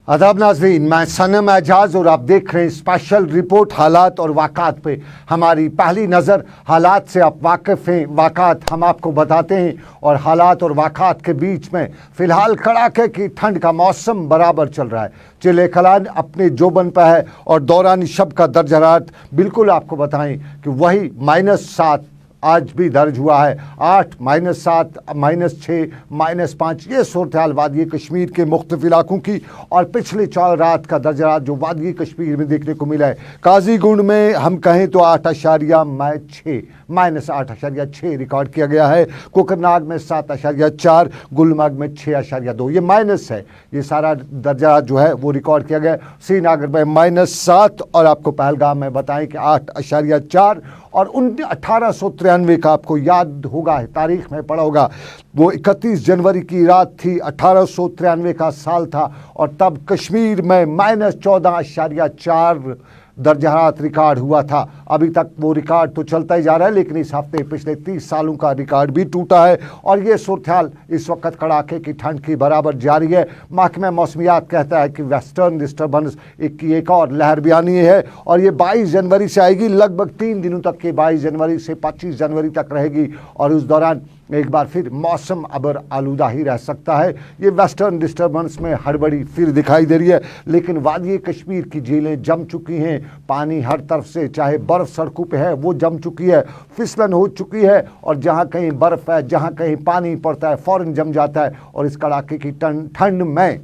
आदाब नाज़रीन, मैं सनम एजाज और आप देख रहे हैं स्पेशल रिपोर्ट हालात और वाक़ात पे। हमारी पहली नज़र हालात से आप वाकिफ़ हैं, वाक़ात हम आपको बताते हैं और हालात और वाक़ात के बीच में फ़िलहाल कड़ाके की ठंड का मौसम बराबर चल रहा है। चिले कलान अपने जोबन पर है और दौरान शब का दर्ज हरारत बिल्कुल आपको बताएं कि वही -7 आज भी दर्ज हुआ है। 8, -7, -6, -5 ये सूरत हाल वादी कश्मीर के मुख्तलिफ इलाकों की और पिछले 4 रात का दर्जा जो वादी कश्मीर में देखने को मिला है। काजीगुंड में हम कहें तो 8.6 -8.6 रिकॉर्ड किया गया है। कोकरनाग में 7.4, गुलमर्ग में 6.2 ये माइनस है। ये सारा दर्जा जो है वो रिकॉर्ड किया गया है। श्रीनगर में -7 और आपको पहलगाम में बताएं कि 8.4 और 1893 का आपको याद होगा, तारीख में पढ़ा होगा, वो 31 जनवरी की रात थी, 1893 का साल था और तब कश्मीर में -14.4 दर्जा हरारत रिकॉर्ड हुआ था। अभी तक वो रिकॉर्ड तो चलता ही जा रहा है, लेकिन इस हफ्ते पिछले 30 सालों का रिकॉर्ड भी टूटा है और ये सूरत हाल इस वक्त कड़ाके की ठंड की बराबर जारी है। महकमा मौसमियात कहता है कि वेस्टर्न डिस्टर्बेंस की एक और लहर भी आनी है और ये 22 जनवरी से आएगी, लगभग 3 दिनों तक के 22 जनवरी से 25 जनवरी तक रहेगी और उस दौरान एक बार फिर मौसम अबर आलूदा ही रह सकता है। ये वेस्टर्न डिस्टर्बेंस में हड़बड़ी फिर दिखाई दे रही है, लेकिन वादी कश्मीर की झीलें जम चुकी हैं। पानी हर तरफ से, चाहे बर्फ़ सड़कों पे है वो जम चुकी है, फिसलन हो चुकी है और जहाँ कहीं बर्फ़ है, जहाँ कहीं पानी पड़ता है फ़ौरन जम जाता है और इस कड़ाके की ठंड में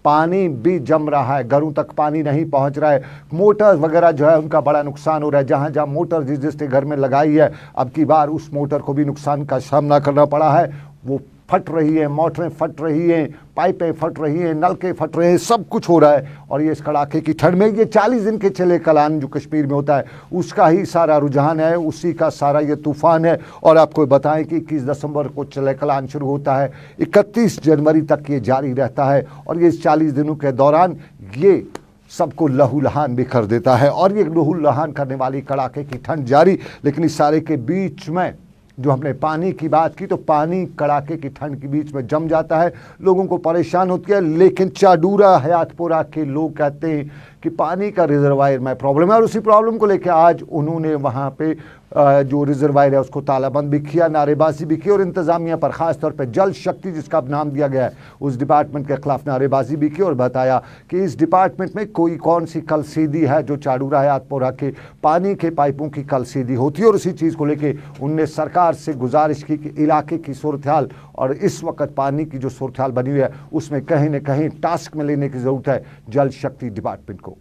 पानी भी जम रहा है, घरों तक पानी नहीं पहुंच रहा है। मोटर वगैरह जो है उनका बड़ा नुकसान हो रहा है। जहां जहां मोटर जिसने घर में लगाई है, अब की बार उस मोटर को भी नुकसान का सामना करना पड़ा है। वो फट रही है, मोटरें फट रही हैं, पाइपें फट रही हैं, नलके फट रहे हैं, सब कुछ हो रहा है और ये इस कड़ाके की ठंड में ये 40 दिन के चले कलान जो कश्मीर में होता है उसका ही सारा रुझान है, उसी का सारा ये तूफ़ान है। और आपको बताएं कि 21 दिसंबर को चले कलान शुरू होता है, 31 जनवरी तक ये जारी रहता है और ये इस 40 दिनों के दौरान ये सबको लहूलुहान भी कर देता है और ये लहूलुहान करने वाली कड़ाके की ठंड जारी। लेकिन इस सारे के बीच में जो हमने पानी की बात की, तो पानी कड़ाके की ठंड के बीच में जम जाता है, लोगों को परेशान होती है। लेकिन चाडूरा हयातपुरा के लोग कहते हैं कि पानी का रिजर्वायर में प्रॉब्लम है और उसी प्रॉब्लम को लेकर आज उन्होंने वहाँ पे जो रिजर्वायर है उसको तालाबंद भी किया, नारेबाजी भी की और इंतज़ामिया पर ख़ास तौर पर जल शक्ति जिसका अब नाम दिया गया है उस डिपार्टमेंट के ख़िलाफ़ नारेबाजी भी की और बताया कि इस डिपार्टमेंट में कौन सी कलसीदी है जो चाडूरा हयातपुरा के पानी के पाइपों की कलसीदी होती है और उसी चीज़ को लेकर उनने सरकार से गुजारिश की कि इलाके की सूरत हाल और इस वक्त पानी की जो सूरत हाल बनी हुई है उसमें कहीं न कहीं टास्क में लेने की ज़रूरत है जल शक्ति डिपार्टमेंट को।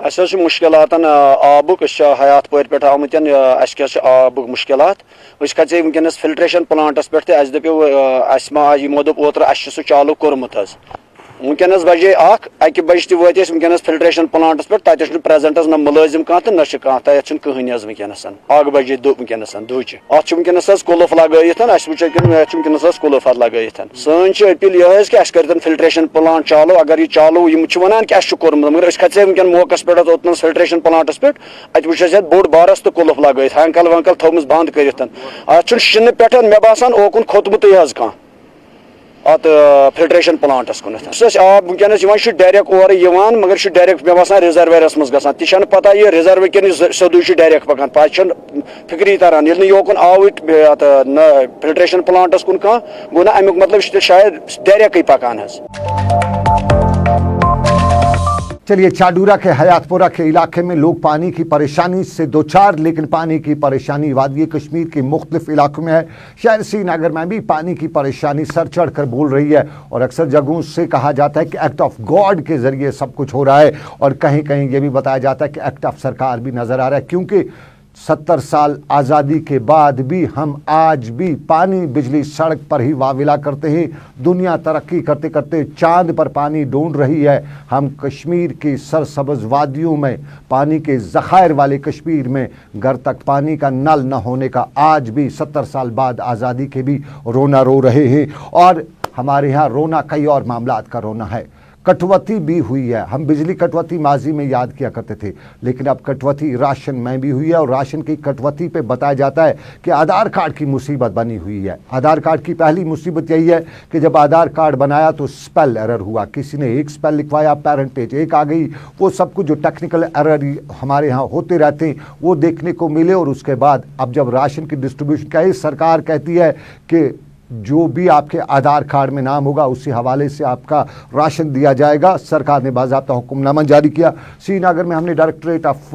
मुश्किलातन आबुक हयातपुर पे आमुत आबुक मुश्किलात खचे वनस फिल्ट्रेशन प्लांटस पे दपो यमो दोप ओतर सह चालू कोर्मुत वनस बजे अक बज तस वनस फिल्ट्रेशन प्लांटस पे तत प्रेजेंटस न मुलाजिम कह तो न तथ कहन वनस 1 बजे वनस दुच वनस कुलफ लगत वनस कुलफ लगत सन अपील यह कि कर फिल्ट्रेशन प्लांट चालू। अगर यह चालू वन कि कोर्मुत मगर खचे वनकन मौकस पे ओतन फिल्ट्रेशन प्लांटस पे अत बोड़ बारस तो कुलफ लगत हंकल वंकल थोमस बंद कर शिन पे मे बासान ओकुन खोतमुत कह अत फिल्ट्रेशन प्लांटस कुन आब वनस डायरेक्ट और मगर डायरेक्ट मे बासान रिजर्वेरस मज ग ती पता यह रिजर्व कन सोदू डायरेक्ट पकान पे फिक्री तरान ये योकुन आव फिल्ट्रेशन प्लांटस कुन कह गो ना अमुक मतलब शायद डायरेक्ट पकान। चलिए, चाडूरा के हयातपुरा के इलाके में लोग पानी की परेशानी से दो चार, लेकिन पानी की परेशानी वादी कश्मीर के मुख्तलिफ इलाकों में है। शहर श्रीनगर में भी पानी की परेशानी सर चढ़ कर बोल रही है और अक्सर जगहों से कहा जाता है कि एक्ट ऑफ गॉड के ज़रिए सब कुछ हो रहा है और कहीं कहीं ये भी बताया जाता है कि एक्ट ऑफ सरकार भी नज़र आ रहा है, क्योंकि 70 साल आज़ादी के बाद भी हम आज भी पानी बिजली सड़क पर ही वाविला करते हैं। दुनिया तरक्की करते करते चांद पर पानी ढूंढ रही है, हम कश्मीर की सरसब्ज़ वादियों में, पानी के ज़खायर वाले कश्मीर में घर तक पानी का नल न होने का आज भी 70 साल बाद आज़ादी के भी रोना रो रहे हैं। और हमारे यहाँ रोना कई और मामलात का रोना है। कटौती भी हुई है। हम बिजली कटौती माजी में याद किया करते थे, लेकिन अब कटौती राशन में भी हुई है। और राशन की कटौती पे बताया जाता है कि आधार कार्ड की मुसीबत बनी हुई है। आधार कार्ड की पहली मुसीबत यही है कि जब आधार कार्ड बनाया तो स्पेल एरर हुआ, किसी ने एक स्पेल लिखवाया, पेरेंटेज एक आ गई, वो सब कुछ जो टेक्निकल एरर हमारे यहाँ होते रहते हैं वो देखने को मिले। और उसके बाद अब जब राशन की डिस्ट्रीब्यूशन का सरकार कहती है कि जो भी आपके आधार कार्ड में नाम होगा उसी हवाले से आपका राशन दिया जाएगा। सरकार ने बाज़ाब्ता हुक्मनामा जारी किया। श्रीनगर में हमने डायरेक्टरेट ऑफ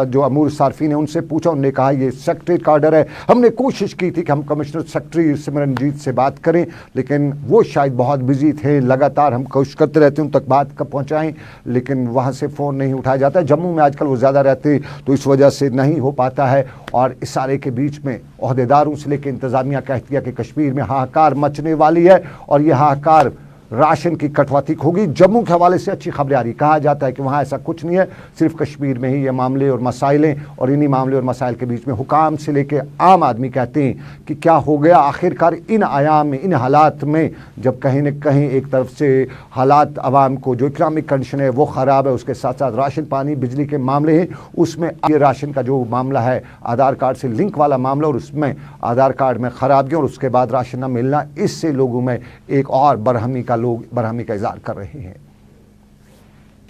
जो अमूर सार्फिन है उनसे पूछा, उन्होंने कहा ये सेक्रेटरीट का ऑर्डर है। हमने कोशिश की थी कि हम कमिश्नर सेक्रेटरी सिमरनजीत से बात करें, लेकिन वो शायद बहुत बिजी थे। लगातार हम कोशिश करते रहते हैं उन तक बात कब पहुँचाएँ, लेकिन वहाँ से फ़ोन नहीं उठाया जाता है। जम्मू में आजकल वो ज़्यादा रहते तो इस वजह से नहीं हो पाता है। और इस सारे के बीच में ओहदेदारों से लेकर इंतज़ामिया कहती है कि कश्मीर में हाहाकार मचने वाली है और यह हाहाकार राशन की कटौती होगी। जम्मू के हवाले से अच्छी खबरें आ रही, कहा जाता है कि वहाँ ऐसा कुछ नहीं है, सिर्फ कश्मीर में ही ये मामले और मसाइल हैं। और इन्हीं मामले और मसाइल के बीच में हुकाम से लेके आम आदमी कहते हैं कि क्या हो गया आखिरकार इन आयाम में, इन हालात में, जब कहीं न कहीं एक तरफ से हालात आवाम को जो इकनॉमिक कंडीशन है वो ख़राब है, उसके साथ साथ राशन पानी बिजली के मामले हैं, उसमें ये राशन का जो मामला है आधार कार्ड से लिंक वाला मामला और उसमें आधार कार्ड में ख़राबियाँ और उसके बाद राशन न मिलना, इससे लोगों में एक और बरहमी का इज़हार कर रहे हैं।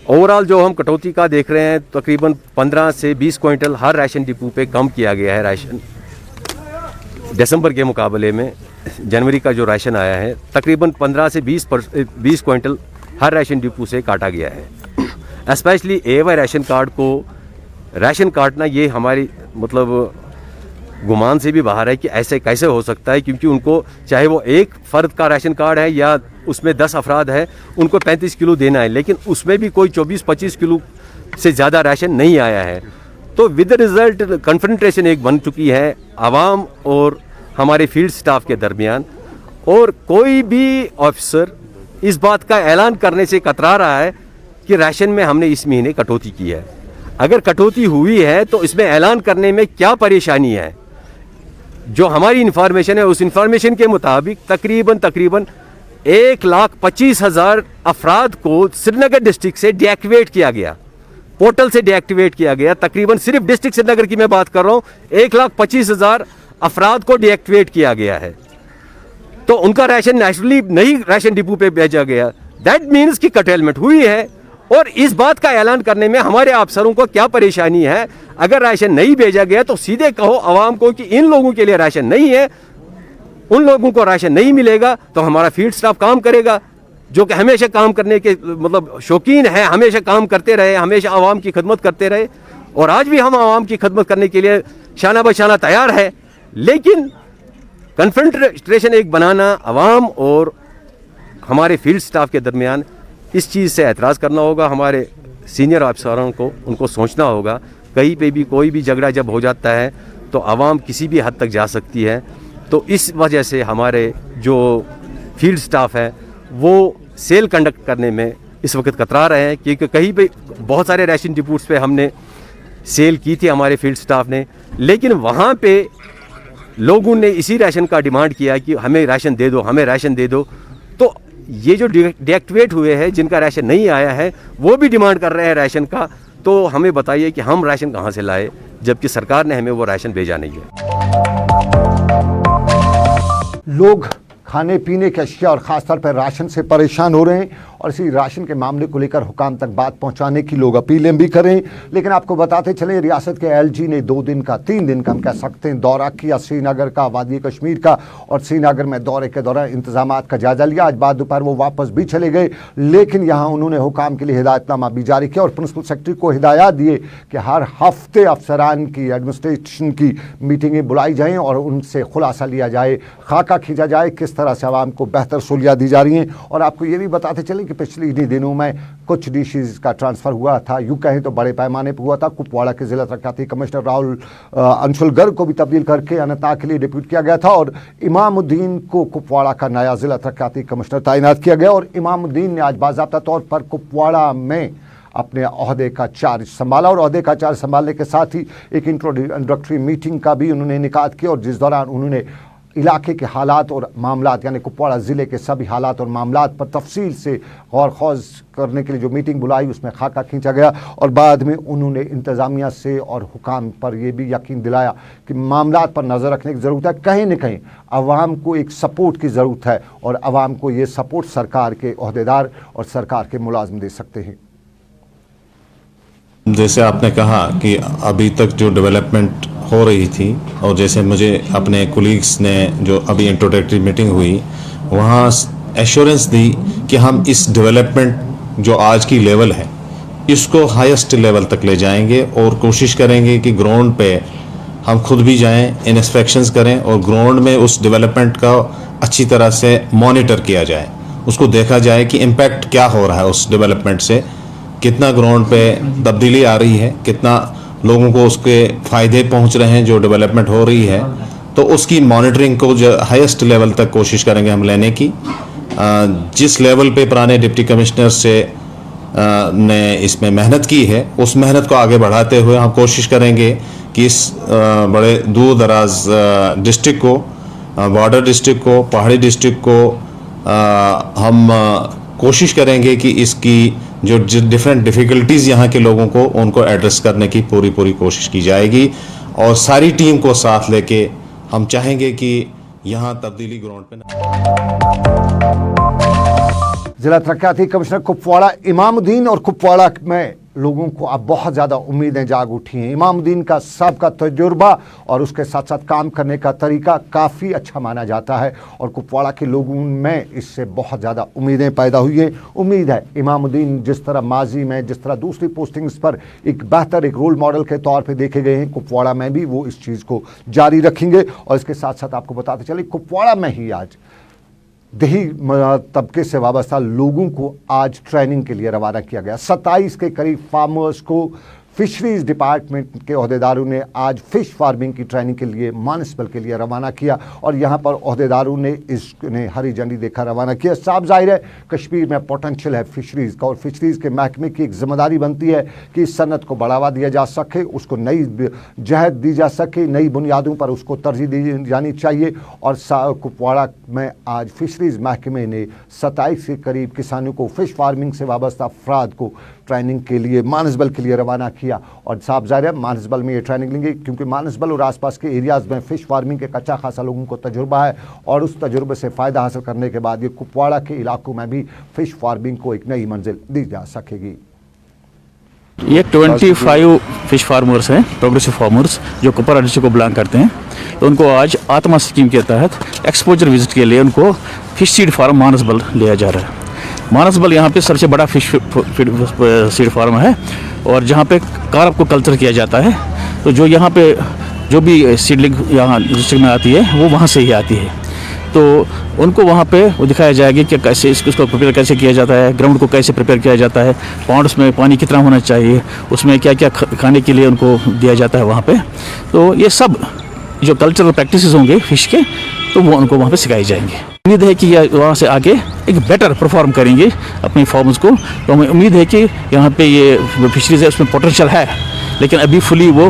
ओवरऑल जो हम कटौती का देख रहे हैं तकरीबन 15 से 20 क्विंटल हर राशन डिपो पे कम किया गया है राशन। दिसंबर के मुकाबले में जनवरी का जो राशन आया है तकरीबन 15 से 20 क्विंटल हर राशन डिपो से काटा गया है। स्पेशली ए राशन कार्ड को राशन काटना ये हमारी मतलब गुमान से भी बाहर है कि ऐसे कैसे हो सकता है, क्योंकि उनको चाहे वो एक फ़र्द का राशन कार्ड है या उसमें 10 अफराद है, उनको 35 किलो देना है, लेकिन उसमें भी कोई 24-25 किलो से ज़्यादा राशन नहीं आया है। तो विद रिज़ल्ट कन्फ्रंटेशन एक बन चुकी है आवाम और हमारे फील्ड स्टाफ के दरमियान। और कोई भी ऑफिसर इस बात का ऐलान करने से कतरा रहा है कि राशन में हमने इस महीने कटौती की है। अगर कटौती हुई है तो इसमें ऐलान करने में क्या परेशानी है। जो हमारी इंफॉर्मेशन है उस इंफॉर्मेशन के मुताबिक तकरीबन 1,25,000 अफराद को श्रीनगर डिस्ट्रिक्ट से डीएक्टिवेट किया गया, पोर्टल से डीएक्टिवेट किया गया। तकरीबन सिर्फ डिस्ट्रिक्ट श्रीनगर की मैं बात कर रहा हूँ, 1,25,000 अफराद को डीएक्टिवेट किया गया है। तो उनका राशन नेचुरली नहीं राशन डिपो पे भेजा गया। दैट मीन्स कि कटेलमेंट हुई है। और इस बात का ऐलान करने में हमारे अफसरों को क्या परेशानी है। अगर राशन नहीं भेजा गया तो सीधे कहो आवाम को कि इन लोगों के लिए राशन नहीं है, उन लोगों को राशन नहीं मिलेगा, तो हमारा फील्ड स्टाफ काम करेगा जो कि हमेशा काम करने के मतलब शौकीन है, हमेशा काम करते रहे, हमेशा आवाम की खिदमत करते रहे। और आज भी हम आवाम की खिदमत करने के लिए शाना बशाना तैयार है। लेकिन कन्फ्रंटेशन एक बनाना आवाम और हमारे फील्ड स्टाफ के दरमियान, इस चीज़ से एतराज़ करना होगा। हमारे सीनियर अफसरों को उनको सोचना होगा, कहीं पे भी कोई भी झगड़ा जब हो जाता है तो आवाम किसी भी हद तक जा सकती है। तो इस वजह से हमारे जो फील्ड स्टाफ है वो सेल कंडक्ट करने में इस वक्त कतरा रहे हैं, क्योंकि कहीं पे बहुत सारे राशन डिपोट्स पे हमने सेल की थी हमारे फील्ड स्टाफ ने, लेकिन वहाँ पे लोगों ने इसी राशन का डिमांड किया कि हमें राशन दे दो, हमें राशन दे दो। तो ये जो डीएक्टिवेट हुए हैं जिनका राशन नहीं आया है वो भी डिमांड कर रहे हैं राशन का। तो हमें बताइए कि हम राशन कहाँ से लाए जबकि सरकार ने हमें वो राशन भेजा नहीं है। लोग खाने पीने के अशिया और ख़ासतौर पर राशन से परेशान हो रहे हैं और इसी राशन के मामले को लेकर हुकाम तक बात पहुंचाने की लोग अपीलें भी करें। लेकिन आपको बताते चलें रियासत के एलजी ने 3 दिन का हम कह सकते हैं दौरा किया श्रीनगर का, वादी कश्मीर का। और श्रीनगर में दौरे के दौरान इंतजामात का जायजा लिया। आज बाद दोपहर वो वापस भी चले गए, लेकिन यहाँ उन्होंने हुकाम के लिए हिदायतनामा भी जारी किया और प्रिंसिपल सेक्रेटरी को हिदायत दिए कि हर हफ्ते अफसरान की एडमिनिस्ट्रेशन की मीटिंगें बुलाई जाएँ और उनसे खुलासा लिया जाए, खाका खींचा जाए किस तरह से आवाम को बेहतर सहूलियात दी जा रही हैं। और आपको ये भी बताते चलें कि पिछले इन्हीं दिनों में कुछ डीसीज का ट्रांसफ़र हुआ था, यूँ कहें तो बड़े पैमाने पर हुआ था। कुपवाड़ा के ज़िला तरक्याती कमिश्नर राहुल अंशुल गर्ग को भी तब्दील करके अनंतनाग के लिए डिप्यूट किया गया था और इमामुद्दीन को कुपवाड़ा का नया ज़िला तरक्याती कमिश्नर तैनात किया गया। और इमामुद्दीन ने आज बाज़ाब्ता तौर पर कुपवाड़ा में अपने ओहदे का चार्ज संभाला और ओहदे का चार्ज संभालने के साथ ही एक इंट्रोडक्टरी मीटिंग का भी उन्होंने इनेकाद किया और जिस दौरान उन्होंने इलाके के हालात और मामलात यानी कुपवाड़ा ज़िले के सभी हालात और मामलात पर तफसील से गौर खौज करने के लिए जो मीटिंग बुलाई उसमें खाका खींचा गया और बाद में उन्होंने इंतज़ामिया से और हुकाम पर यह भी यकीन दिलाया कि मामलात पर नज़र रखने की ज़रूरत है। कहीं न कहीं अवाम को एक सपोर्ट की ज़रूरत है और अवाम को ये सपोर्ट सरकार के ओहदेदार और सरकार के मुलाजिम दे सकते हैं। जैसे आपने कहा कि अभी तक जो डेवलपमेंट हो रही थी और जैसे मुझे अपने कोलीग्स ने जो अभी इंट्रोडक्टरी मीटिंग हुई वहाँ एश्योरेंस दी कि हम इस डेवलपमेंट जो आज की लेवल है इसको हाईएस्ट लेवल तक ले जाएंगे और कोशिश करेंगे कि ग्राउंड पे हम खुद भी जाएं, इंस्पेक्शंस करें और ग्राउंड में उस डेवलपमेंट का अच्छी तरह से मॉनिटर किया जाए, उसको देखा जाए कि इम्पैक्ट क्या हो रहा है उस डेवलपमेंट से, कितना ग्राउंड पे तब्दीली आ रही है, कितना लोगों को उसके फ़ायदे पहुंच रहे हैं जो डेवलपमेंट हो रही है। तो उसकी मॉनिटरिंग को जो हाईएस्ट लेवल तक कोशिश करेंगे हम लेने की। जिस लेवल पे पुराने डिप्टी कमिश्नर से ने इसमें मेहनत की है उस मेहनत को आगे बढ़ाते हुए हम कोशिश करेंगे कि इस बड़े दूर दराज डिस्ट्रिक्ट को, बॉर्डर डिस्ट्रिक्ट को, पहाड़ी डिस्ट्रिक्ट को हम कोशिश करेंगे कि इसकी जो डिफरेंट डिफ़िकल्टीज़ यहाँ के लोगों को उनको एड्रेस करने की पूरी कोशिश की जाएगी और सारी टीम को साथ लेके हम चाहेंगे कि यहाँ तब्दीली ग्राउंड पे जिला तरक्याती कमिश्नर कुपवाड़ा इमामुद्दीन और कुपवाड़ा में लोगों को अब बहुत ज़्यादा उम्मीदें जाग उठी हैं। इमामुद्दीन का सबका तजुर्बा और उसके साथ साथ काम करने का तरीका काफ़ी अच्छा माना जाता है और कुपवाड़ा के लोगों में इससे बहुत ज़्यादा उम्मीदें पैदा हुई हैं। उम्मीद है इमामुद्दीन जिस तरह माजी में जिस तरह दूसरी पोस्टिंग्स पर एक बेहतर एक रोल मॉडल के तौर पर देखे गए हैं, कुपवाड़ा में भी वो इस चीज़ को जारी रखेंगे। और इसके साथ साथ आपको बताते चले कुपवाड़ा में ही आज देही तबके से वाबस्ता लोगों को आज ट्रेनिंग के लिए रवाना किया गया। 27 के करीब फार्मर्स को फिशरीज डिपार्टमेंट के ओहदेदारों ने आज फ़िश फार्मिंग की ट्रेनिंग के लिए मानसबल के लिए रवाना किया और यहाँ पर ओहदेदारों ने इसने हरी झंडी देखा रवाना किया। साफ जाहिर है कश्मीर में पोटेंशियल है फिशरीज़ का और फिशरीज़ के महकमे की एक जिम्मेदारी बनती है कि इस सनत को बढ़ावा दिया जा सके, उसको नई जहद दी जा सके, नई बुनियादों पर उसको तरजीह दी जानी चाहिए। और कुपवाड़ा में आज फिशरीज़ महकमे ने 27 के करीब किसानों को फ़िश फार्मिंग से वाबस्ता अफराद को ट्रेनिंग के लिए मानसबल के लिए रवाना किया। और साफ जाहिर है मानसबल में ये ट्रेनिंग लेंगे क्योंकि मानसबल और आसपास के एरियाज़ में फ़िश फार्मिंग के कच्चा खासा लोगों को तजुर्बा है और उस तजुर्बे से फ़ायदा हासिल करने के बाद ये कुपवाड़ा के इलाकों में भी फ़िश फार्मिंग को एक नई मंजिल दी जा सकेगी। ये 25 फिश फार्मर्स हैं, प्रोग्रेसिव फार्मर्स जो कुपवाड़ा डिस्ट्रिक्ट को बिलोंग करते हैं। तो उनको आज आत्मा स्कीम के तहत एक्सपोजर विजिट के लिए उनको फिश सीड फार्म मानसबल लिया जा रहा है। मानसबल यहाँ पे सबसे बड़ा फिश सीड फार्म है और जहाँ पे कारप को कल्चर किया जाता है। तो जो यहाँ पे जो भी सीडलिंग यहाँ डिस्ट्रिक्ट में आती है वो वहाँ से ही आती है। तो उनको वहाँ पे वो दिखाया जाएगा कि कैसे इसको प्रिपेयर कैसे किया जाता है, ग्राउंड को कैसे प्रिपेयर किया जाता है, पॉन्ड्स में पानी कितना होना चाहिए, उसमें क्या क्या खाने के लिए उनको दिया जाता है वहाँ पे। तो ये सब जो कल्चरल प्रैक्टिसेस होंगे फिश के तो वो उनको वहाँ पे सिखाई जाएंगे। उम्मीद है कि ये वहाँ से आगे एक बेटर परफॉर्म करेंगे अपने फार्म्स को। तो हमें उम्मीद है कि यहाँ पे ये फिशरीज है उसमें पोटेंशियल है लेकिन अभी फुली वो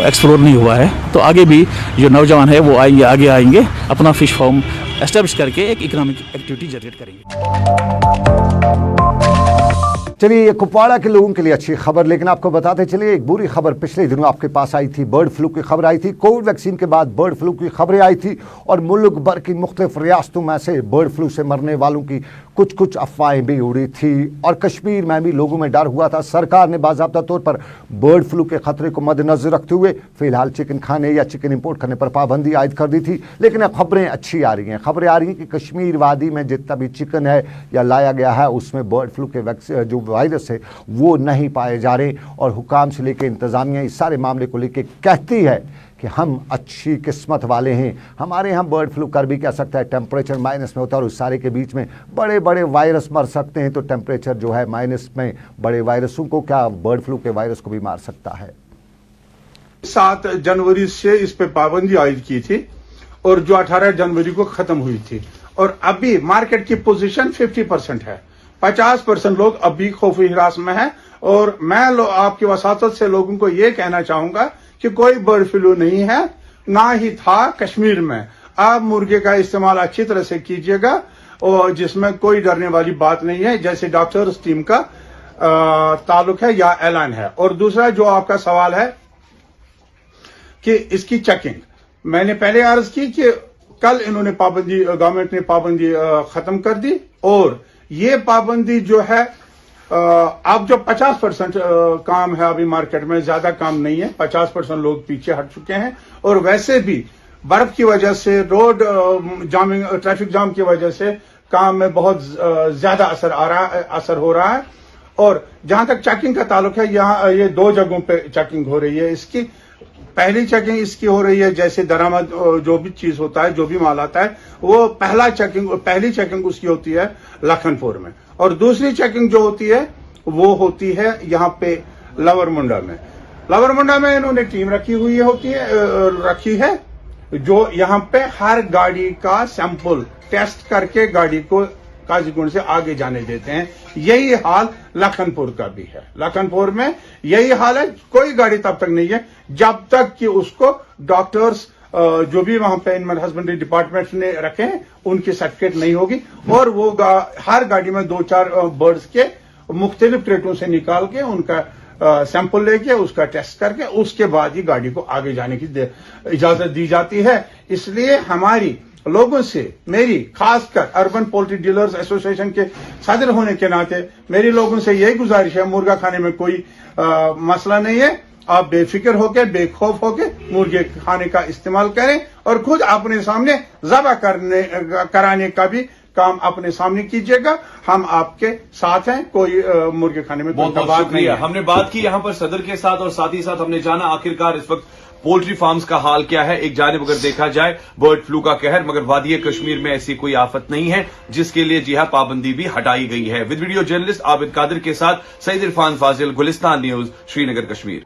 एक्सप्लोर नहीं हुआ है। तो आगे भी जो नौजवान है वो आएंगे, आगे आएंगे, अपना फिश फार्म एस्टेब्लिश करके एक इकोनॉमिक एक्टिविटी जनरेट करेंगे। चलिए ये कुपवाड़ा के लोगों के लिए अच्छी खबर, लेकिन आपको बताते चलिए एक बुरी खबर पिछले दिनों आपके पास आई थी। बर्ड फ्लू की खबर आई थी, कोविड वैक्सीन के बाद बर्ड फ्लू की खबरें आई थी और मुल्क भर की मुख्तलिफ रियासतों में से बर्ड फ्लू से मरने वालों की कुछ अफवाहें भी उड़ी थी और कश्मीर में भी लोगों में डर हुआ था। सरकार ने बाज़ाब्ता तौर पर बर्ड फ्लू के खतरे को मद्देनजर रखते हुए फिलहाल चिकन खाने या चिकन इंपोर्ट करने पर पाबंदी आयद कर दी थी। लेकिन अब खबरें अच्छी आ रही हैं, खबरें आ रही हैं कि कश्मीर वादी में जितना भी चिकन है या लाया गया है उसमें बर्ड फ्लू के जो वायरस है वो नहीं पाए जा रहे और हुकाम से लेकर इंतज़ामिया इस सारे मामले को लेकर कहती है कि हम अच्छी किस्मत वाले हैं, हमारे यहाँ बर्ड फ्लू कर भी क्या सकता है, टेम्परेचर माइनस में होता है और उस सारे के बीच में बड़े बड़े वायरस मर सकते हैं। तो टेम्परेचर जो है माइनस में बड़े वायरसों को क्या बर्ड फ्लू के वायरस को भी मार सकता है। 7 जनवरी से इस पे पाबंदी आयद की थी और जो 18 जनवरी को खत्म हुई थी और अभी मार्केट की पोजीशन 50% है, 50% लोग अभी खौफ हिरास में हैं। और मैं आपकी वसातत से लोगों को ये कहना चाहूंगा कि कोई बर्ड फ्लू नहीं है, ना ही था कश्मीर में। आप मुर्गे का इस्तेमाल अच्छी तरह से कीजिएगा और जिसमें कोई डरने वाली बात नहीं है, जैसे डॉक्टर्स टीम का ताल्लुक है या ऐलान है। और दूसरा जो आपका सवाल है कि इसकी चेकिंग, मैंने पहले अर्ज की कि कल इन्होंने पाबंदी, गवर्नमेंट ने पाबंदी खत्म कर दी और ये पाबंदी जो है अब जो 50% काम है अभी मार्केट में, ज्यादा काम नहीं है, 50% लोग पीछे हट चुके हैं। और वैसे भी बर्फ की वजह से, रोड जामिंग, ट्रैफिक जाम की वजह से काम में बहुत ज्यादा असर हो रहा है। और जहां तक चेकिंग का ताल्लुक है, यहाँ ये 2 जगहों पे चेकिंग हो रही है। इसकी पहली चेकिंग इसकी हो रही है, जैसे दरामद जो भी चीज होता है, जो भी माल आता है, वो पहली चेकिंग उसकी होती है लखनपुर में, और दूसरी चेकिंग जो होती है वो होती है यहाँ पे लवर मुंडा में। लवर मुंडा में इन्होंने टीम रखी है जो यहाँ पे हर गाड़ी का सैंपल टेस्ट करके गाड़ी को काजीगुंड से आगे जाने देते हैं। यही हाल लखनपुर का भी है। लखनपुर में यही हाल है, कोई गाड़ी तब तक नहीं है जब तक कि उसको डॉक्टर्स जो भी वहां पे एनिमल हस्बेंड्री डिपार्टमेंट ने रखे हैं उनकी सर्टिफिकेट नहीं होगी, और वो हर गाड़ी में 2-4 बर्ड्स के मुख्तलिफ क्रेटों से निकाल के उनका सैंपल लेके उसका टेस्ट करके उसके बाद ही गाड़ी को आगे जाने की इजाजत दी जाती है। इसलिए हमारी लोगों से, मेरी खासकर अर्बन पोल्ट्री डीलर्स एसोसिएशन के सदर होने के नाते मेरी लोगों से यही गुजारिश है, मुर्गा खाने में कोई मसला नहीं है, आप बेफिक्र होके, बेखौफ होके मुर्गे खाने का इस्तेमाल करें और खुद अपने सामने ज़बह कराने का भी काम अपने सामने कीजिएगा। हम आपके साथ हैं, कोई मुर्गे खाने में बहुत कोई बहुत बात नहीं शुक्रिया। है। हमने बात की यहाँ पर सदर के साथ और साथ ही साथ हमने जाना आखिरकार इस वक्त पोल्ट्री फार्म्स का हाल क्या है। एक जानिब अगर देखा जाए बर्ड फ्लू का कहर, मगर वादी कश्मीर में ऐसी कोई आफत नहीं है जिसके लिए जी हां पाबंदी भी हटाई गई है। With video journalist Abid Qadir के साथ Syed Irfan Fazil, Gulistan news, Srinagar, Kashmir.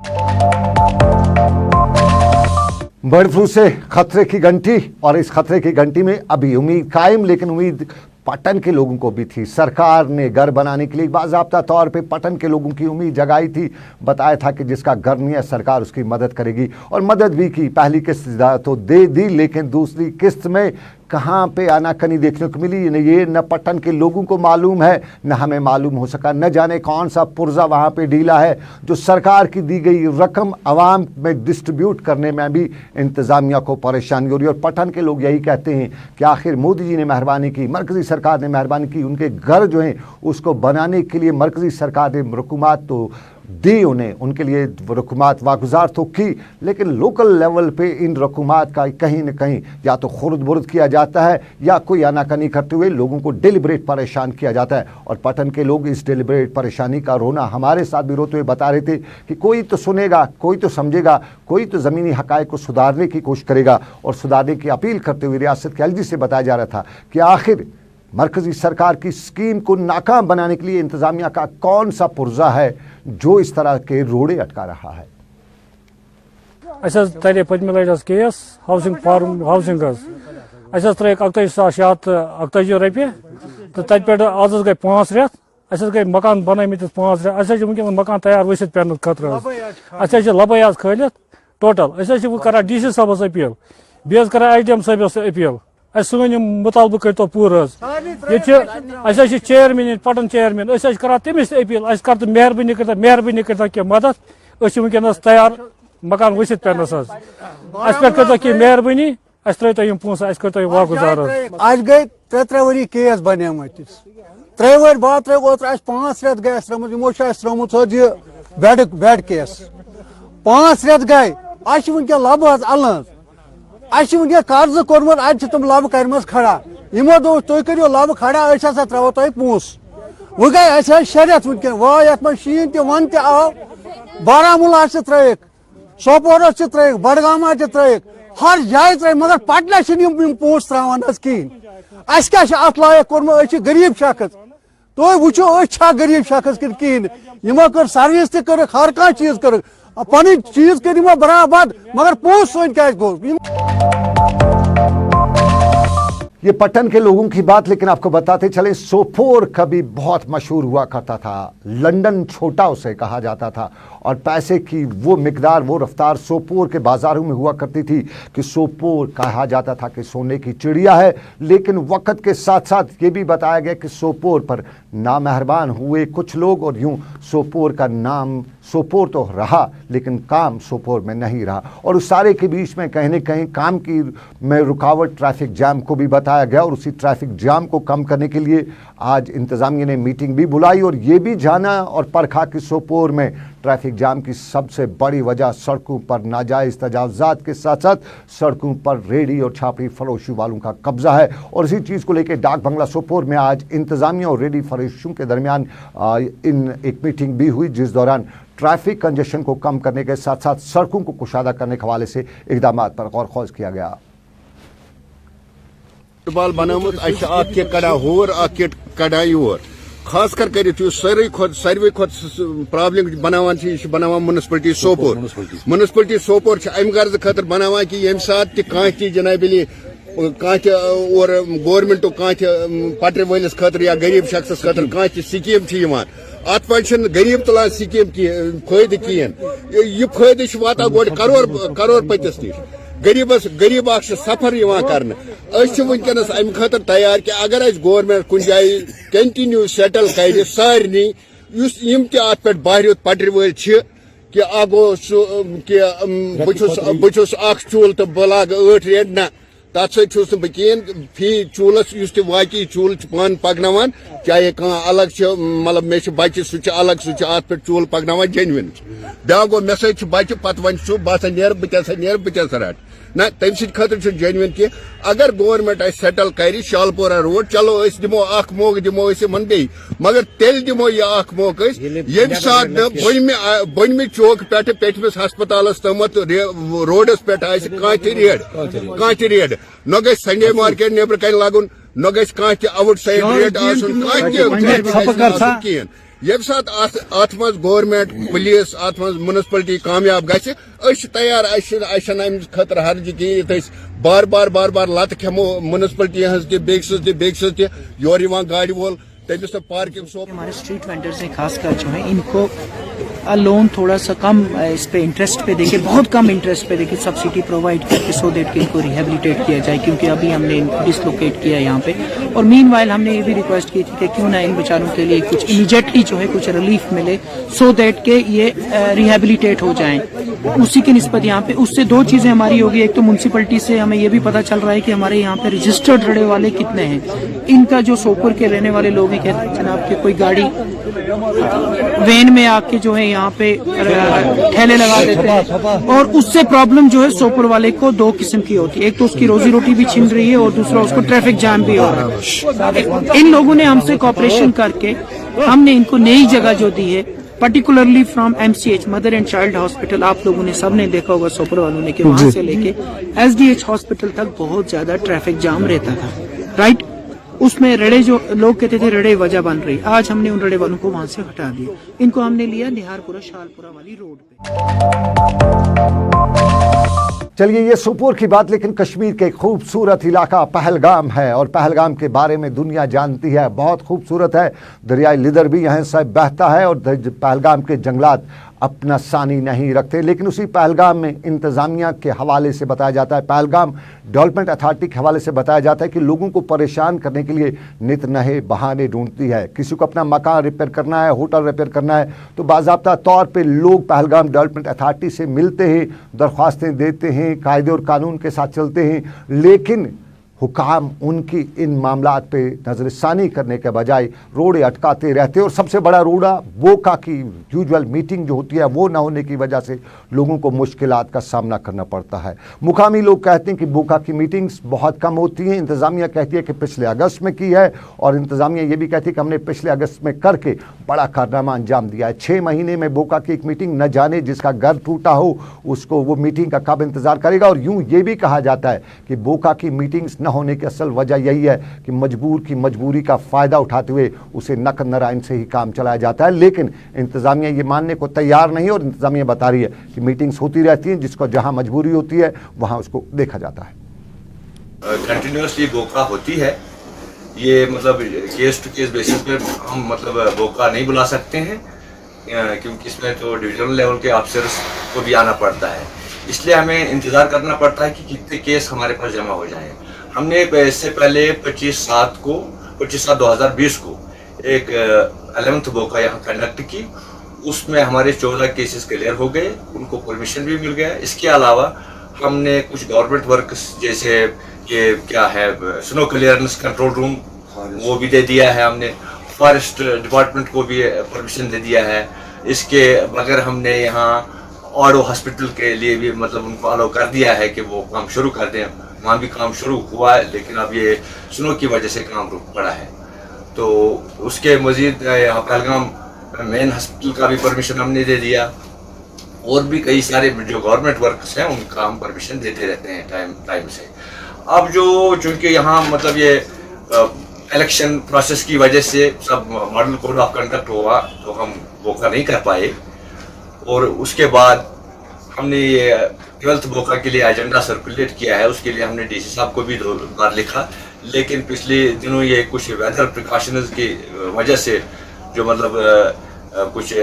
Bird flu से खतरे की घंटी, और इस खतरे की घंटी में अभी उम्मीद कायम, लेकिन उम्मीद पटन के लोगों को भी थी। सरकार ने घर बनाने के लिए बाज़ाब्ता तौर पे पटन के लोगों की उम्मीद जगाई थी, बताया था कि जिसका घर नहीं है सरकार उसकी मदद करेगी, और मदद भी की। पहली किस्त तो दे दी, लेकिन दूसरी किस्त में कहाँ पे आनाकानी देखने को मिली, ये न पटन के लोगों को मालूम है, न हमें मालूम हो सका। न जाने कौन सा पुर्जा वहाँ पे ढीला है, जो सरकार की दी गई रकम आवाम में डिस्ट्रीब्यूट करने में भी इंतज़ामिया को परेशानी हो रही है। और पटन के लोग यही कहते हैं कि आखिर मोदी जी ने मेहरबानी की, मरकज़ी सरकार ने मेहरबानी की, उनके घर जो हैं उसको बनाने के लिए मरकज़ी सरकार ने रकूमात तो दी, उन्हें उनके लिए रकूमात वागुजार तो की, लेकिन लोकल लेवल पे इन रकूमात का कहीं न कहीं या तो खुर्द बुर्द किया जाता है या कोई आनाकानी करते हुए लोगों को डेलिब्रेट परेशान किया जाता है। और पटन के लोग इस डेलिब्रेट परेशानी का रोना हमारे साथ भी रोते हुए बता रहे थे कि कोई तो सुनेगा, कोई तो समझेगा, कोई तो ज़मीनी हक़ाइक़ को सुधारने की कोशिश करेगा। और सुधारने की अपील करते हुए रियासत के एलजी से बताया जा रहा था कि आखिर मरकज़ी सरकार की स्कीम को नाकाम बनाने के लिए इंतज़ामिया का कौन सा पुर्जा है जो इस तरह के रोड़े अटका रहा है। तरे पत्म लट केस हाउसिंग फार्म हाउसिंग त्रे 41,648 रपे तो तत पे आज गई 5 रेत गई मकान बनामित 5 रेत वनकन मकान तैयार वसित पे खतर लबे आज खलित टोटल कर DC साहबस अपील बे कर IDM साहबस अपील सन मुतालबह कर तो पूर ये चेयरमैन पटन चेयरमैन कर तमिस अपील कर मेहरबानी कर कह मदद वनकस तैयार मकान वसित पे कर कह मेहरबानी त्रो पोसा कर वागुजार आज गई 3 वरी केस बने 3 वर बाद 5 रेत गए त्रुमो त्रुमुत बेड केस 5 रेत गए वनकन लब अलग वनकन कर्ज कोर्मुत तम लब कर खड़ा यमो दो तुम करो लब खड़ा त्रो तुम पोस वो गई 6 रेत वनकन वाह ये शीन वन आव बारामूला त्रिक सोपोर त्रिक बडगाम त्रिक हर जाए त्रे मगर पटना पोस त्रावान कहें अत लायक कोर्मुत गरीब शख्स तुम वो गरीब शख्स कहें यमो कर सर्विस तर हर कह चीज कर पन चीज कर बराबर मगर पोस सन क्या गो। ये पटन के लोगों की बात, लेकिन आपको बताते चले सोपोर कभी बहुत मशहूर हुआ करता था, लंदन छोटा उसे कहा जाता था। और पैसे की वो मिकदार, वो रफ्तार सोपोर के बाज़ारों में हुआ करती थी कि सोपोर कहा जाता था कि सोने की चिड़िया है। लेकिन वक्त के साथ साथ ये भी बताया गया कि सोपोर पर नामेहरबान हुए कुछ लोग और यूं सोपोर का नाम सोपोर तो रहा लेकिन काम सोपोर में नहीं रहा। और उस सारे के बीच में कहीं न कहीं काम की में रुकावट ट्रैफिक जाम को भी बताया गया और उसी ट्रैफिक जाम को कम करने के लिए आज इंतज़ामिया ने मीटिंग भी बुलाई और ये भी जाना और परखा कि सोपोर में ट्रैफिक जाम की सबसे बड़ी वजह सड़कों पर नाजायज़ तजावुज़ात के साथ साथ सड़कों पर रेडी और छापड़ी फरोशी वालों का कब्जा है। और इसी चीज़ को लेकर डाक बंगला सोपोर में आज इंतज़ामिया और रेडी फरोशियों के दरमियान एक मीटिंग भी हुई जिस दौरान ट्रैफिक कंजेशन को कम करने के साथ साथ सड़कों को कुशादा करने के हवाले से इक़दामात पर गौर खौज किया गया। फुटबॉल बनामुत के कड़ा होर कड़ा योर खास कर सारे प्रॉब्लम बनावान म्यूनसिपलिटी सोपोर म्यूनसिपलिटी सोपोर अम गर्ज खतर बनावान कि यम सात तह जनाबिली और गवर्नमेंट पटरी वलिस खतर या गरीब शख्स खतर कह स्कीम अत पे गरीब तुलान स्कीम फायद कहें यह फायद वात गो करोड़ पतिस नश गरीब सफर कर वनकस अम खतर तैयार कि अगर गवर्नमेंट कुछ जाए कंटिन्यू सेटल कर सारे अत पे बाहर पटरी वल कि गो बहुस चूल तो बह लाग 8 रेट ना तथ सस बह कहें फी चूलस वाकई चूल पान पकनावान चाहे अलग मतलब मे बच्चे सह अलग सह अत पे चूल पकनावान जेन्युइन ब्या गो मे सत बच्चे पत वन बह नीर बह रट ना तम सर जेन्युइन कि अगर गवर्नमेंट सेटल कर शालपोरा रोड चलो दिमो मौक दिमो बे मगर तेल दिमो यह मौक ये सात बनम चौक पे पेटमस हस्पताल तमत रोडस पे कह रेड न ग संडे मार्केट नेबर कन लगन न ग आउट साइड रेड कहें ये सात अत मज गवर्नमेंट पुलिस अत मज म्यूनसिपलिटी कामयाब गि तैयार अम खतर हर्ज कहें बार बार लत खेमो म्यूनसिपलिटी हज योर गाड़ी वोल तमिस पार्किंग हमारे स्ट्रीट वेंडर्स हैं खासकर जो है इनको लोन थोड़ा सा कम इस पे इंटरेस्ट पे देके बहुत कम इंटरेस्ट पे देके सब्सिडी प्रोवाइड करके सो दैट कि इनको रिहेबिलिटेट किया जाए क्योंकि अभी हमने डिसलोकेट किया यहाँ पे। और मीनवाइल हमने ये भी रिक्वेस्ट की थी कि क्यों ना इन बेचारों के लिए कुछ इमीडिएटली जो है कुछ रिलीफ मिले सो दैट के ये रिहेबिलिटेट हो जाएं। उसी की निस्बत यहाँ पे उससे दो चीजें हमारी होगी। एक तो म्यूनसिपलिटी से हमें ये भी पता चल रहा है कि हमारे यहाँ पे रजिस्टर्ड रड़े वाले कितने हैं। इनका जो सोपोर के रहने वाले लोग हैं कहते हैं जनाब के कोई गाड़ी वैन में आके जो है यहाँ पे ठेले लगा देते हैं और उससे प्रॉब्लम जो है सोपोर वाले को दो किस्म की होती है। एक तो उसकी रोजी रोटी भी छिन रही है और दूसरा उसको ट्रैफिक जाम भी हो रहा है। इन लोगों ने हमसे कोऑपरेशन करके हमने इनको नई जगह जो दी है particularly from MCH mother and child hospital, आप लोगों ने सबने देखा होगा सोपोर वालों ने कि वहां से लेके SDH हॉस्पिटल तक बहुत ज्यादा ट्रैफिक जाम रहता था, राइट। उसमें रड़े जो लोग कहते थे रड़े वजह बन रही, आज हमने उन रड़े वालों को वहां से हटा दिया। इनको हमने लिया निहारपुरा शालपुरा वाली रोड पे। चलिए ये सोपोर की बात, लेकिन कश्मीर के खूबसूरत इलाका पहलगाम है और पहलगाम के बारे में दुनिया जानती है, बहुत खूबसूरत है। दरियाई लिदर भी यहाँ से बहता है और पहलगाम के जंगलात अपना सानी नहीं रखते। लेकिन उसी पहलगाम में इंतज़ामिया के हवाले से बताया जाता है, पहलगाम डेवलपमेंट अथॉरिटी के हवाले से बताया जाता है कि लोगों को परेशान करने के लिए नित नए बहाने ढूंढती है। किसी को अपना मकान रिपेयर करना है, होटल रिपेयर करना है तो बाज़ाब्ता तौर पे लोग पहलगाम डेवलपमेंट अथॉरिटी से मिलते हैं, दरख्वास्तें देते हैं, कायदे और कानून के साथ चलते हैं। लेकिन हुकाम उनकी इन मामलात पे नज़रसानी करने के बजाय रोड़े अटकाते रहते और सबसे बड़ा रोड़ा बोका की यूजुअल मीटिंग जो होती है वो ना होने की वजह से लोगों को मुश्किलात का सामना करना पड़ता है। मुकामी लोग कहते हैं कि बोका की मीटिंग्स बहुत कम होती हैं। इंतज़ामिया कहती है कि पिछले अगस्त में की है और इंतज़ामिया ये भी कहती है कि हमने पिछले अगस्त में करके बड़ा कारनामा अंजाम दिया है। 6 महीने में बोका की एक मीटिंग न जाने जिसका घर टूटा हो उसको वो मीटिंग का कब इंतज़ार करेगा। और यूँ ये भी कहा जाता है कि बोका की मीटिंग्स होने की असल वजह यही है कि मजबूर की मजबूरी का फायदा उठाते हुए उसे नक नारायण से ही काम चलाया जाता है। लेकिन इंतजामिया ये मानने को तैयार नहीं और इंतजामिया बता रही है कि मीटिंग्स होती रहती हैं, जिसको जहां मजबूरी होती है वहां उसको देखा जाता है। कंटिन्यूसली बोका होती है, ये मतलब केस टू केस बेसिस पे हम मतलब बोका नहीं बुला सकते हैं। क्योंकि इसमें तो डिविजनल लेवल के ऑफिसर्स को भी आना पड़ता है, इसलिए हमें इंतज़ार करना पड़ता है कि कितने केस हमारे पास जमा हो जाएं। हमने इससे पहले 25/7/2020 को एक 11th बोका यहाँ कंडक्ट की, उसमें हमारे 14 केसेस क्लियर हो गए, उनको परमिशन भी मिल गया। इसके अलावा हमने कुछ गवर्नमेंट वर्क्स जैसे ये क्या है स्नो क्लियरेंस कंट्रोल रूम, वो भी दे दिया है हमने, फॉरेस्ट डिपार्टमेंट को भी परमिशन दे दिया है। इसके बगैर हमने यहाँ ऑडो हॉस्पिटल के लिए भी मतलब उनको अलाउ कर दिया है कि वो काम शुरू कर दें, वहाँ भी काम शुरू हुआ है, लेकिन अब ये स्नो की वजह से काम रुक पड़ा है। तो उसके मजीद यहाँ पहलगाम मेन हॉस्पिटल का भी परमिशन हमने दे दिया, और भी कई सारे जो गवर्नमेंट वर्क्स हैं उनका हम परमिशन देते रहते हैं टाइम से। अब जो चूँकि यहाँ मतलब ये इलेक्शन प्रोसेस की वजह से सब मॉडल कोड ऑफ कंडक्ट हुआ तो हम बोका नहीं कर पाए, और उसके बाद हमने ये 12th बोका के लिए एजेंडा सर्कुलेट किया है, उसके लिए हमने डीसी साहब को भी 2 बार लिखा, लेकिन पिछले दिनों ये कुछ वेदर प्रिकॉशंस की वजह से जो मतलब कुछ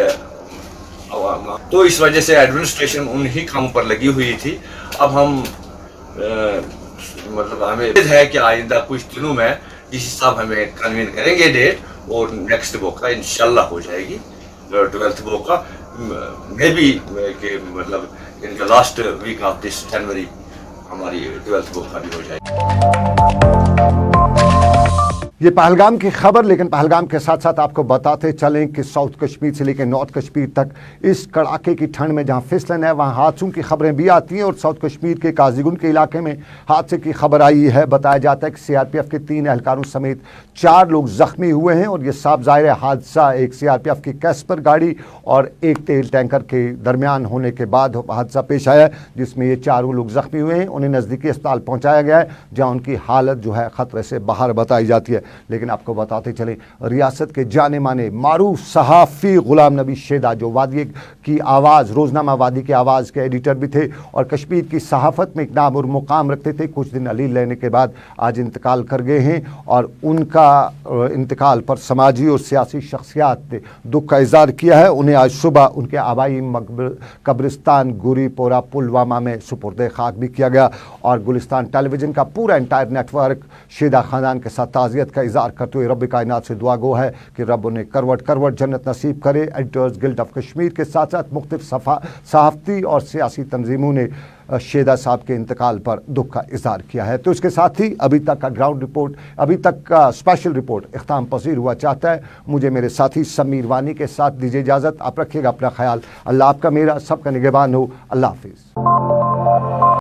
तो इस वजह से एडमिनिस्ट्रेशन उन्हीं कामों पर लगी हुई थी। अब हम मतलब हमें उम्मीद है कि आइंदा कुछ दिनों में डीसी साहब हमें कन्वीन करेंगे डेट, और नेक्स्ट बोका इंशाल्लाह हो जाएगी 12th बोका में भी कि मतलब in the last week of this January हमारी 12th बोका भी हो जाएगी। ये पहलगाम की खबर, लेकिन पहलगाम के साथ साथ आपको बताते चलें कि साउथ कश्मीर से लेकर नॉर्थ कश्मीर तक इस कड़ाके की ठंड में जहां फिसलन है वहां हादसों की खबरें भी आती हैं, और साउथ कश्मीर के काजीगुंड के इलाके में हादसे की खबर आई है। बताया जाता है कि सीआरपीएफ के 3 एहलकारों समेत 4 लोग जख्मी हुए हैं, और ये साफ ज़ाहिर है हादसा एक सीआरपीएफ की कैस्पर गाड़ी और एक तेल टैंकर के दरमियान होने के बाद हादसा पेश आया, जिसमें ये 4 लोग जख्मी हुए हैं। उन्हें नज़दीकी अस्पताल पहुँचाया गया है, जहाँ उनकी हालत जो है ख़तरे से बाहर बताई जाती है। लेकिन आपको बताते चलें, रियासत के जाने माने मारूफ सहाफ़ी गुलाम नबी शेदा, जो वादी की आवाज़, रोज़नामा वादी की आवाज़ के एडिटर भी थे और कश्मीर की सहाफ़त में एक नाम और मुकाम रखते थे, कुछ दिन अलील लेने के बाद आज इंतकाल कर गए हैं, और उनका इंतकाल पर समाजी और सियासी शख्सियात ने दुख का इज़हार किया है। उन्हें आज सुबह उनके आबाई कब्रिस्तान गुरीपोरा पुलवामा में सुपुर्द खाक भी किया गया, और गुलिस्तान टेलीविज़न का पूरा एंटायर नेटवर्क शेदा ख़ानदान के साथ ताज़ियत का इज़हार करते हुए रब कायनात से दुआ गो है कि रब उन्हें करवट करवट जन्नत नसीब करे। एडिटर्स गिल्ड ऑफ कश्मीर के साथ साथ मुख्तलिफ सहाफ़ती और सियासी तंजीमों ने शेदा साहब के इंतकाल पर दुख का इज़हार किया है। तो इसके साथ ही अभी तक का ग्राउंड रिपोर्ट, अभी तक का स्पेशल रिपोर्ट इख्ताम पसीर हुआ चाहता है। मुझे मेरे साथी समीर वानी के साथ दीजिए इजाज़त। आप रखिएगा अपना ख्याल। अल्लाह आपका मेरा सबका निगहबान हो। अल्लाह हाफिज़।